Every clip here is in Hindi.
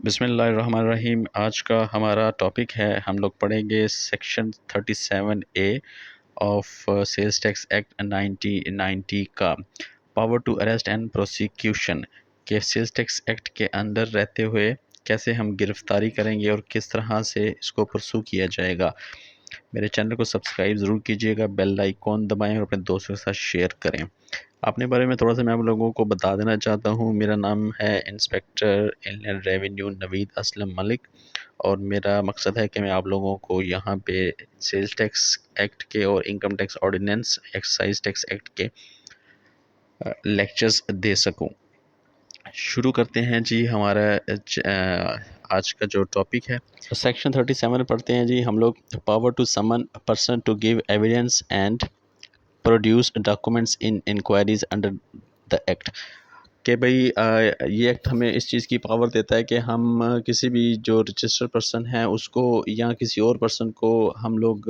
बिस्मिल्लाहिर्रहमानिर्रहीम। आज का हमारा टॉपिक है, हम लोग पढ़ेंगे section 37A of sales tax act 1990 का power to arrest and prosecution के सेल्स टैक्स एक्ट के अंदर रहते हुए कैसे हम गिरफ्तारी करेंगे और किस तरह से इसको परसू किया जाएगा। मेरे चैनल को सब्सक्राइब ज़रूर कीजिएगा, बेल आइकॉन दबाएं और अपने दोस्तों के साथ शेयर करें। अपने बारे में थोड़ा सा मैं आप लोगों को बता देना चाहता हूँ। मेरा नाम है inspector inland revenue Naveed Aslam Malik और मेरा मकसद है कि मैं आप लोगों को यहाँ पे सेल्स टैक्स एक्ट के और income tax ordinance, excise tax act के लेक्चर्स दे सकूँ। शुरू करते हैं जी हमारा आज का जो टॉपिक है। सेक्शन 37 पढ़ते हैं जी हम लोग। Power to summon person to give evidence and produce documents in inquiries under the act. कि भाई ये एक्ट हमें इस चीज़ की पावर देता है कि हम किसी भी जो रजिस्टर्ड पर्सन है उसको या किसी और पर्सन को हम लोग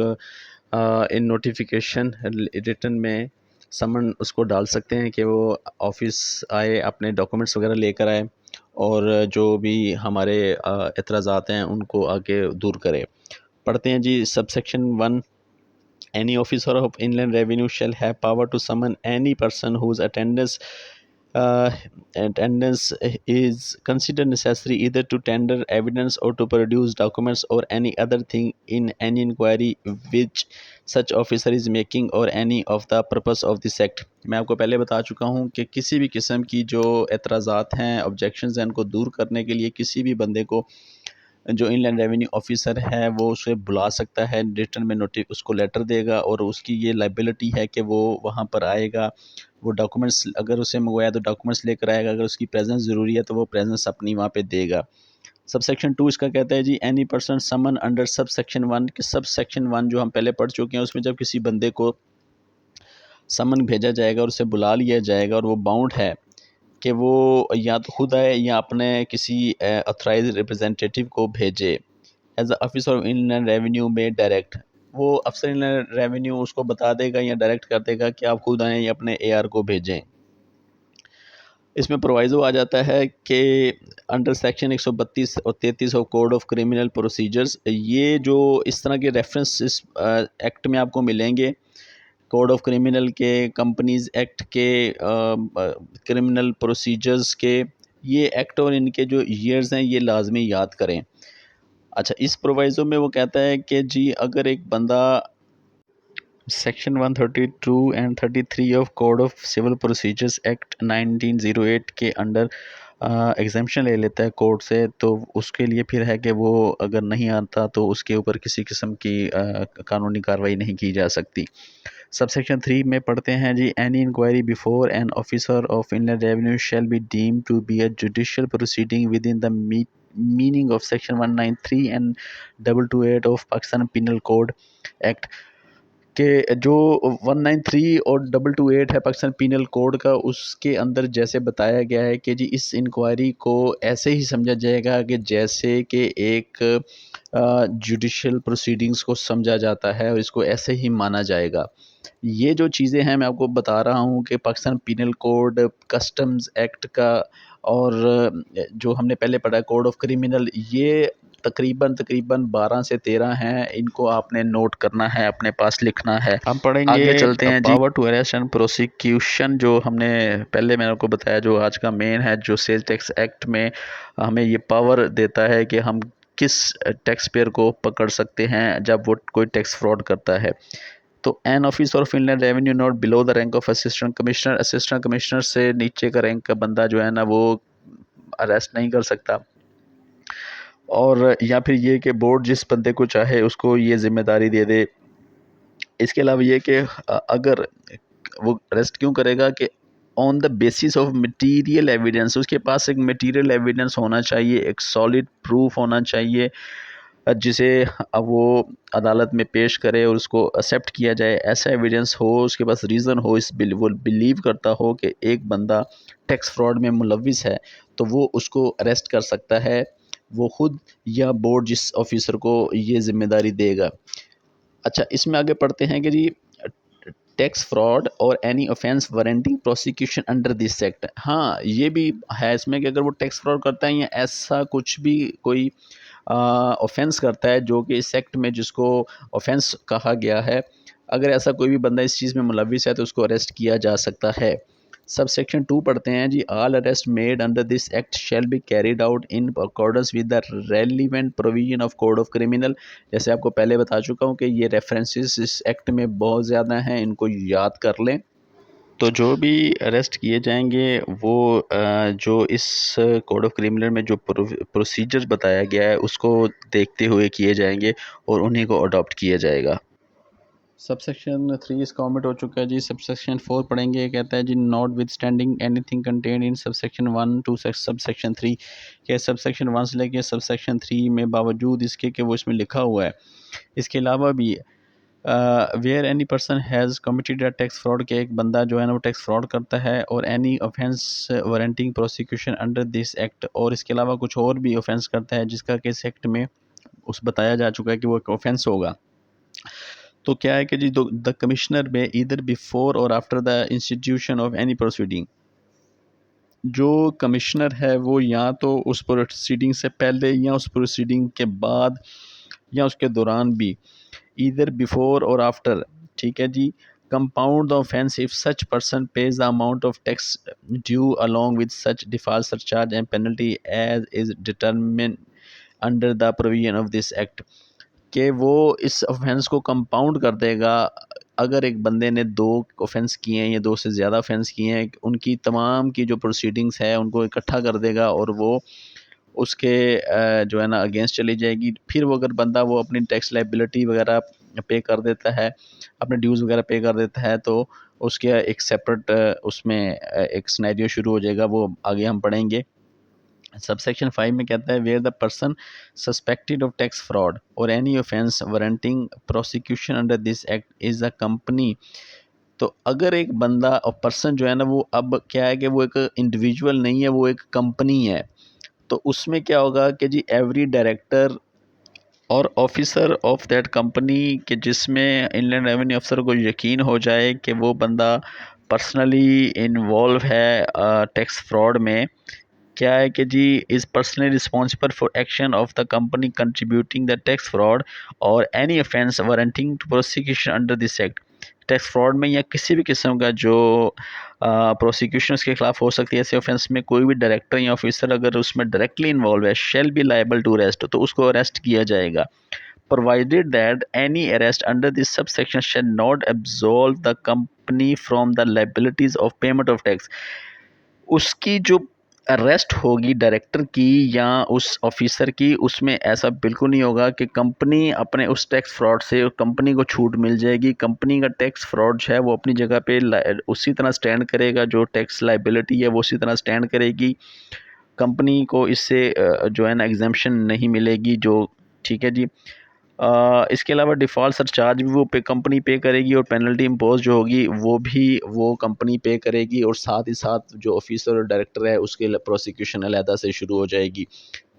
इन नोटिफिकेशन रिटन में समन उसको डाल सकते हैं कि वो ऑफिस आए, अपने डॉक्यूमेंट्स वगैरह लेकर आए और जो भी हमारे एतराज़ात हैं उनको आगे दूर करे। पढ़ते हैं जी sub section 1। Any officer of Inland Revenue shall have power to summon any person whose uh, attendance is considered necessary either to tender evidence or to produce documents or any other thing in any inquiry which such officer is making or any of the purpose of this act। मैं आपको पहले बता चुका हूँ कि किसी भी किस्म की जो एतराज़ात हैं, ऑब्जेक्शंस हैं, उनको दूर करने के लिए किसी भी बंदे को जो इनलैंड रेवेन्यू ऑफिसर है वो उसे बुला सकता है, रिटर्न में नोटिस उसको लेटर देगा और उसकी ये लाइबिलिटी है कि वो वहाँ पर आएगा, वो डॉक्यूमेंट्स अगर उसे मंगवाया तो डॉक्यूमेंट्स लेकर आएगा, अगर उसकी प्रेजेंस ज़रूरी है तो वो प्रेजेंस अपनी वहाँ पे देगा। सब सेक्शन 2 इसका कहता है जी एनी पर्सन समन अंडर सब सेक्शन 1 के सब सेक्शन 1 जो हम पहले पढ़ चुके हैं उसमें जब किसी बंदे को समन भेजा जाएगा और उसे बुला लिया जाएगा और वो बाउंड है कि वो या तो खुद आए या अपने किसी ऑथराइज रिप्रेजेंटेटिव को भेजे। As officer of inland revenue में डायरेक्ट वो अफसर इनलैंड रेवेन्यू उसको बता देगा या डायरेक्ट कर देगा कि आप खुद आएँ या अपने एआर को भेजें। इसमें प्रोवाइज़ो आ जाता है कि अंडर सेक्शन 132 और 33 of code of criminal procedures, ये जो इस तरह के रेफरेंस इस एक्ट में आपको मिलेंगे, कोड ऑफ क्रिमिनल के, कंपनीज एक्ट के, क्रिमिनल प्रोसीजर्स के, ये एक्ट और इनके जो ईयर्स हैं ये लाजमी याद करें। अच्छा, इस प्रोवाइज़ो में वो कहता है कि जी अगर एक बंदा section 132 and 33 of code of civil procedures act 1908 के अंडर एग्जामेशन ले लेता है कोर्ट से, तो उसके लिए फिर है कि वो अगर नहीं आता तो उसके ऊपर किसी किस्म की कानूनी कार्रवाई नहीं की जा सकती। सबसेक्शन 3 में पढ़ते हैं जी any inquiry before an officer of inland revenue shall be deemed to be a judicial proceeding within the meaning of section 193 and 228 of Pakistan penal code act के जो 193 और 228 है पाकिस्तान पीनल कोड का, उसके अंदर जैसे बताया गया है कि जी इस इंक्वायरी को ऐसे ही समझा जाएगा कि जैसे कि एक जुडिशियल प्रोसीडिंग्स को समझा जाता है और इसको ऐसे ही माना जाएगा। ये जो चीज़ें हैं मैं आपको बता रहा हूँ कि Pakistan penal code, customs act का और जो हमने पहले पढ़ा कोड ऑफ क्रिमिनल, ये तकरीबन 12 से 13 हैं। इनको आपने नोट करना है, अपने पास लिखना है। हम पढ़ेंगे आगे चलते हैं जी। Power to arrest and prosecution, जो हमने पहले मैंने आपको बताया जो आज का मेन है, जो सेल्स टैक्स एक्ट में हमें ये पावर देता है कि हम किस टैक्स पेयर को पकड़ सकते हैं जब वो कोई टैक्स फ्रॉड करता है। तो N officer of inland revenue not below the rank of assistant commissioner, assistant commissioner से नीचे का रैंक का बंदा जो है ना वो अरेस्ट नहीं कर सकता। और या फिर ये कि बोर्ड जिस बंदे को चाहे उसको ये जिम्मेदारी दे दे। इसके अलावा ये कि अगर वो अरेस्ट क्यों करेगा कि on the basis of material evidence, उसके पास एक मटेरियल एविडेंस होना चाहिए, एक सॉलिड प्रूफ होना चाहिए जिसे अब वो अदालत में पेश करे और उसको एक्सेप्ट किया जाए। ऐसा एविडेंस हो, उसके पास रीज़न हो, वो बिलीव करता हो कि एक बंदा टैक्स फ्रॉड में मुलविस है, तो वो उसको अरेस्ट कर सकता है, वो खुद या बोर्ड जिस ऑफिसर को ये जिम्मेदारी देगा। अच्छा, इसमें आगे पढ़ते हैं कि जी टैक्स फ्रॉड और any offence warranting prosecution under this act. हाँ, ये भी है इसमें कि अगर वो टैक्स फ्रॉड करता है या ऐसा कुछ भी कोई ऑफेंस करता है जो कि इस एक्ट में जिसको ऑफेंस कहा गया है, अगर ऐसा कोई भी बंदा इस चीज़ में मुलविस है तो उसको अरेस्ट किया जा सकता है। सब सेक्शन 2 पढ़ते हैं जी। All arrest made under this act shall be carried out in accordance with the relevant provision of code of criminal. जैसे आपको पहले बता चुका हूँ कि ये रेफरेंसेस इस एक्ट में बहुत ज़्यादा हैं, इनको याद कर लें। तो जो भी अरेस्ट किए जाएंगे वो जो इस कोड ऑफ क्रिमिनल में जो प्रोसीजर बताया गया है उसको देखते हुए किए जाएंगे और उन्हीं को अडॉप्ट किया जाएगा। सबसेक्शन 3 इसका ओमिट हो चुका है जी। सबसेक्शन 4 पढ़ेंगे। कहता है जी, notwithstanding anything content in subsection 1 to subsection 3, के सबसेक्शन 1 से लेके सबसेक्शन 3 में बावजूद इसके कि वो इसमें लिखा हुआ है, इसके अलावा भी where any person has committed a tax fraud, के एक बंदा जो है ना वो टैक्स फ्रॉड करता है, और any offence warranting prosecution under this act, और इसके अलावा कुछ और भी ऑफेंस करता है जिसका कि इस एक्ट में उस बताया जा चुका है कि वो एक ऑफेंस होगा। तो क्या है कि जी द कमिश्नर में ईदर बिफोर और after the institution of any proceeding, जो कमिश्नर है वो या तो उस प्रोसीडिंग से पहले या उस प्रोसीडिंग के बाद या उसके दौरान भी, ईदर बिफोर और आफ्टर, ठीक है जी, compound the offence if such person pays the amount of tax due along with such default surcharge and penalty as is determine under the provision of this act, कि वो इस ऑफेंस को कंपाउंड कर देगा। अगर एक बंदे ने 2 ऑफेंस किए हैं या 2 से ज़्यादा ऑफेंस किए हैं, उनकी तमाम की जो प्रोसीडिंग्स है उनको इकट्ठा कर देगा और वो उसके जो है ना अगेंस्ट चली जाएगी। फिर वो अगर बंदा वो अपनी टैक्स लायबिलिटी वगैरह पे कर देता है, अपने ड्यूज़ वगैरह पे कर देता है, तो उसके एक सेपरेट उसमें एक सिनेरियो शुरू हो जाएगा, वो आगे हम पढ़ेंगे। सबसेक्शन 5 में कहता है, where the person suspected of tax fraud और any offence warranting prosecution under this act is a company. तो अगर एक बंदा और पर्सन जो है ना वो अब क्या है कि वो एक इंडिविजुअल नहीं है, वो एक कंपनी है, तो उसमें क्या होगा कि जी एवरी डायरेक्टर और ऑफिसर ऑफ दैट कंपनी, के जिसमें इनलैंड रेवेन्यू अफसर को यकीन हो जाए कि वो बंदा पर्सनली इन्वॉल्व है टैक्स फ्रॉड में, क्या है कि जी is personally responsible for action of the company contributing the tax fraud और any offence warranting to prosecution under this act. Tax fraud में या किसी भी किस्म का जो प्रोसिक्यूशन उसके खिलाफ हो सकती है, ऐसे ऑफेंस में कोई भी डायरेक्टर या ऑफिसर अगर उसमें डायरेक्टली इन्वॉल्व है, shall be liable to arrest, तो उसको अरेस्ट किया जाएगा। provided that any arrest under this subsection shall not absolve the company from the liabilities of payment of tax। उसकी जो अरेस्ट होगी डायरेक्टर की या उस ऑफिसर की, उसमें ऐसा बिल्कुल नहीं होगा कि कंपनी अपने उस टैक्स फ्रॉड से कंपनी को छूट मिल जाएगी। कंपनी का टैक्स फ्रॉड है वो अपनी जगह पे उसी तरह स्टैंड करेगा, जो टैक्स लाइबिलिटी है वो उसी तरह स्टैंड करेगी। कंपनी को इससे जो है ना एग्जेम्पशन नहीं मिलेगी, जो ठीक है जी। इसके अलावा डिफ़ॉल्ट सरचार्ज भी वो पे कंपनी पे करेगी और पेनल्टी इम्पोज जो होगी वो भी वो कंपनी पे करेगी, और साथ ही साथ जो ऑफिसर और डायरेक्टर है उसके प्रोसिक्यूशन अलहदा से शुरू हो जाएगी।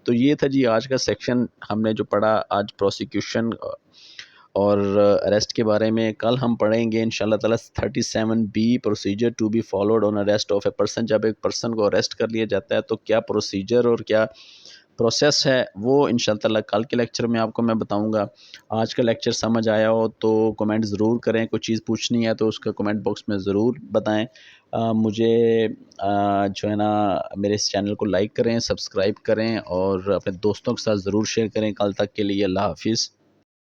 तो ये था जी आज का सेक्शन, हमने जो पढ़ा आज प्रोसिक्यूशन और अरेस्ट के बारे में। कल हम पढ़ेंगे इंशाल्लाह ताला 37B procedure to be followed on arrest of a person. जब एक पर्सन को अरेस्ट कर लिया जाता है तो क्या प्रोसीजर और क्या प्रोसेस है, वो इंशाल्लाह ताला कल के लेक्चर में आपको मैं बताऊंगा। आज का लेक्चर समझ आया हो तो कमेंट ज़रूर करें, कोई चीज़ पूछनी है तो उसका कमेंट बॉक्स में ज़रूर बताएं। मुझे जो है ना मेरे इस चैनल को लाइक करें, सब्सक्राइब करें और अपने दोस्तों के साथ ज़रूर शेयर करें। कल तक के लिए अल्लाह हाफिज़।